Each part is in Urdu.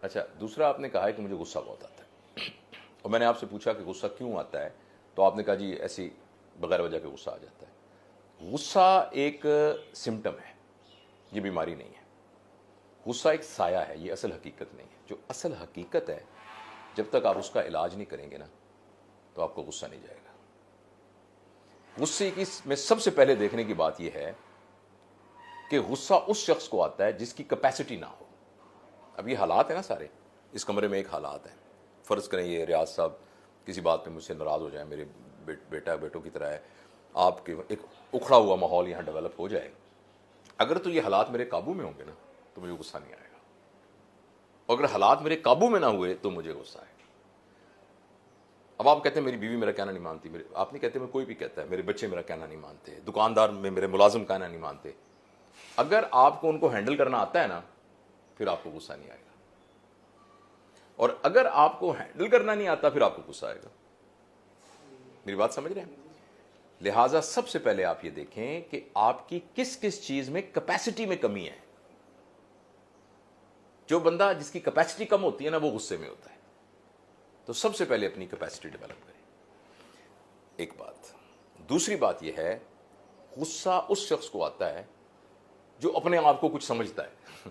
اچھا، دوسرا آپ نے کہا ہے کہ مجھے غصہ بہت آتا ہے، اور میں نے آپ سے پوچھا کہ غصہ کیوں آتا ہے، تو آپ نے کہا جی ایسی بغیر وجہ کے غصہ آ جاتا ہے۔ غصہ ایک سمٹم ہے، یہ بیماری نہیں ہے۔ غصہ ایک سایہ ہے، یہ اصل حقیقت نہیں ہے۔ جو اصل حقیقت ہے، جب تک آپ اس کا علاج نہیں کریں گے نا تو آپ کو غصہ نہیں جائے گا۔ غصے کی میں سب سے پہلے دیکھنے کی بات یہ ہے کہ غصہ اس شخص کو آتا ہے جس کی کیپیسٹی نہ ہو۔ اب یہ حالات ہیں نا سارے، اس کمرے میں ایک حالات ہیں، فرض کریں یہ ریاض صاحب کسی بات پہ مجھ سے ناراض ہو جائیں، میرے بیٹوں کی طرح ہے، آپ کے ایک اکھڑا ہوا ماحول یہاں ڈیولپ ہو جائے، اگر تو یہ حالات میرے قابو میں ہوں گے نا تو مجھے غصہ نہیں آئے گا، اور اگر حالات میرے قابو میں نہ ہوئے تو مجھے غصہ آئے گا۔ اب آپ کہتے ہیں میری بیوی میرا کہنا نہیں مانتی، آپ نہیں کہتے، میں کوئی بھی کہتا ہے میرے بچے میرا کہنا نہیں مانتے، دکاندار میں میرے ملازم کہنا نہیں مانتے، اگر آپ کو ان کو ہینڈل کرنا آتا ہے نا پھر آپ کو غصہ نہیں آئے گا، اور اگر آپ کو ہینڈل کرنا نہیں آتا پھر آپ کو غصہ آئے گا۔ میری بات سمجھ رہے ہیں؟ لہٰذا سب سے پہلے آپ یہ دیکھیں کہ آپ کی کس کس چیز میں کیپیسٹی میں کمی ہے۔ جو بندہ جس کی کیپیسٹی کم ہوتی ہے نا وہ غصے میں ہوتا ہے، تو سب سے پہلے اپنی کیپیسٹی ڈیولپ کریں، ایک بات۔ دوسری بات یہ ہے، غصہ اس شخص کو آتا ہے جو اپنے آپ کو کچھ سمجھتا ہے،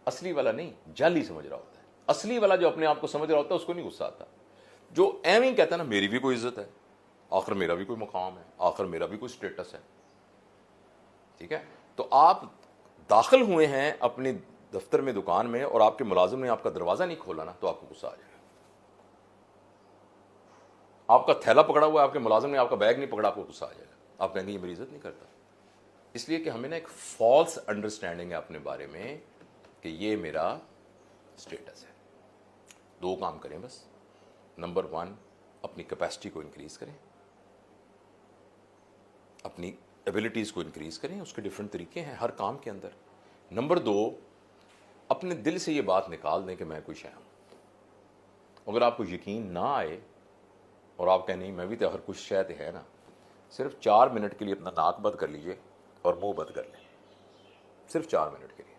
اصلی والا نہیں، جعلی سمجھ رہا ہوتا ہے۔ اصلی والا جو اپنے آپ کو سمجھ رہا ہوتا ہے اس کو نہیں غصہ آتا۔ جو ایویں کہتا ہے نا میری بھی کوئی عزت ہے، آخر میرا بھی کوئی مقام ہے، آخر میرا بھی کوئی سٹیٹس ہے، ٹھیک ہے، تو آپ داخل ہوئے ہیں اپنی دفتر میں، دکان میں، اور آپ کے ملازم نے آپ کا دروازہ نہیں کھولا نا تو آپ کو غصہ آ جائے گا۔ آپ کا تھیلا پکڑا ہوا ہے، آپ کے ملازم نے آپ کا بیگ نہیں پکڑا، آپ کو غصہ آ جائے گا، آپ کہیں گے یہ میری عزت نہیں کرتا۔ اس لیے کہ ہمیں نا ایک فالس انڈرسٹینڈنگ ہے اپنے بارے میں کہ یہ میرا سٹیٹس ہے۔ دو کام کریں بس۔ نمبر 1، اپنی کیپیسٹی کو انکریز کریں، اپنی ایبلٹیز کو انکریز کریں، اس کے ڈفرینٹ طریقے ہیں ہر کام کے اندر۔ نمبر 2، اپنے دل سے یہ بات نکال دیں کہ میں کوئی شے ہوں۔ اگر آپ کو یقین نہ آئے اور آپ کہیں نہیں میں بھی تو ہر کچھ شے ہے نا، صرف 4 منٹ کے لیے اپنا ناک بند کر لیجئے اور منہ بند کر لیں، صرف 4 منٹ کے لیے،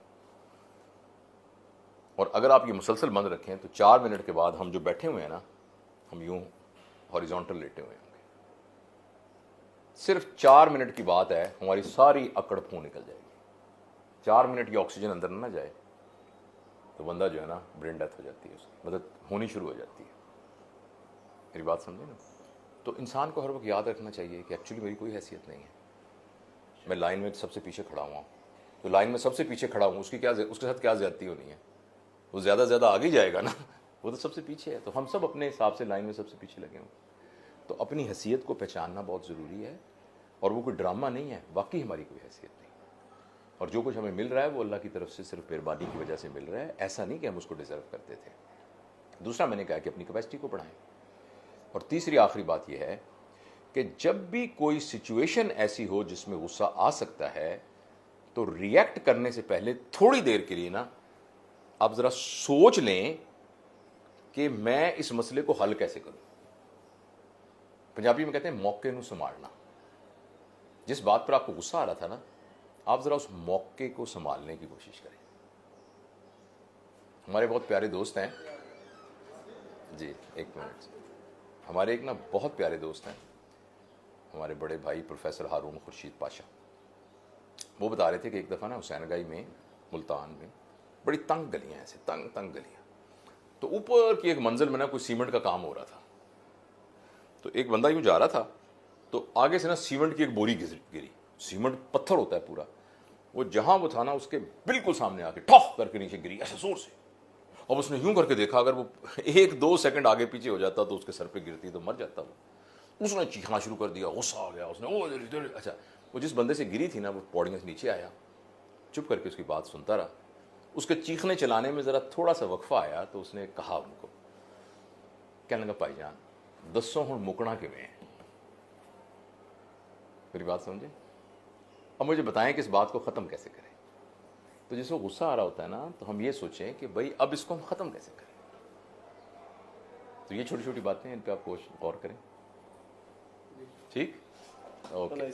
اور اگر آپ یہ مسلسل بند رکھیں تو 4 منٹ کے بعد ہم جو بیٹھے ہوئے ہیں نا ہم یوں ہاریزونٹل لیٹے ہوئے ہوں گے۔ صرف 4 منٹ کی بات ہے، ہماری ساری اکڑ پھون نکل جائے گی۔ 4 منٹ یہ آکسیجن اندر نہ جائے تو بندہ جو ہے نا برین ڈیتھ ہو جاتی ہے، اس کی مدد ہونی شروع ہو جاتی ہے۔ میری بات سمجھے نا؟ تو انسان کو ہر وقت یاد رکھنا چاہیے کہ ایکچولی میری کوئی حیثیت نہیں ہے، میں لائن میں سب سے پیچھے کھڑا ہوا ہوں، تو لائن میں سب سے پیچھے کھڑا ہوں، اس کے ساتھ کیا زیادتی ہونی ہے؟ وہ زیادہ آگے جائے گا نا، وہ تو سب سے پیچھے ہے، تو ہم سب اپنے حساب سے لائن میں سب سے پیچھے لگے ہوں۔ تو اپنی حیثیت کو پہچاننا بہت ضروری ہے، اور وہ کوئی ڈرامہ نہیں ہے، واقعی ہماری کوئی حیثیت نہیں، اور جو کچھ ہمیں مل رہا ہے وہ اللہ کی طرف سے صرف مہربانی کی وجہ سے مل رہا ہے، ایسا نہیں کہ ہم اس کو ڈیزرو کرتے تھے۔ دوسرا میں نے کہا کہ اپنی کیپیسٹی کو بڑھائیں، اور تیسری آخری بات یہ ہے کہ جب بھی کوئی سچویشن ایسی ہو جس میں غصہ آ سکتا ہے تو ریئیکٹ کرنے سے پہلے تھوڑی دیر کے لیے نا آپ ذرا سوچ لیں کہ میں اس مسئلے کو حل کیسے کروں۔ پنجابی میں کہتے ہیں موقع نو سنبھالنا۔ جس بات پر آپ کو غصہ آ رہا تھا نا آپ ذرا اس موقع کو سنبھالنے کی کوشش کریں۔ ہمارے بہت پیارے دوست ہیں، جی ایک منٹ، ہمارے ایک نا بہت پیارے دوست ہیں، ہمارے بڑے بھائی پروفیسر ہارون خورشید پاشا، وہ بتا رہے تھے کہ ایک دفعہ نا حسین گائی میں، ملتان میں، بڑی تنگ گلیاں، ایسے تنگ گلیاں، تو اوپر کی ایک منزل میں نا کوئی سیمنٹ کا کام ہو رہا تھا، تو ایک بندہ یوں جا رہا تھا تو آگے سے نا سیمنٹ کی ایک بوری گری، سیمنٹ پتھر ہوتا ہے پورا، وہ جہاں وہ تھا نا اس کے بالکل سامنے آ کے ٹھوک کر کے نیچے گری ایسے زور سے، اب اس نے یوں کر کے دیکھا اگر وہ 1-2 سیکنڈ آگے پیچھے ہو جاتا تو اس کے سر پہ گرتی تو مر جاتا وہ۔ اس نے چیخنا شروع کر دیا، غصہ آ گیا، اس نے اچھا، وہ جس بندے سے گری تھی نا وہ پوڑیوں سے نیچے آیا، چپ کر کے اس کی بات سنتا رہا۔ اس کے چیخنے چلانے میں ذرا تھوڑا سا وقفہ آیا تو اس نے کہا ان کو، کہنے لگا بھائی جان دسو ہن مکنا کیویں ہے؟ میری بات سمجھے؟ اب مجھے بتائیں کہ اس بات کو ختم کیسے کریں؟ تو جس کو غصہ آ رہا ہوتا ہے نا تو ہم یہ سوچیں کہ بھائی اب اس کو ہم ختم کیسے کریں۔ تو یہ چھوٹی چھوٹی باتیں ان پہ آپ غور کریں، ٹھیک؟ اوکے۔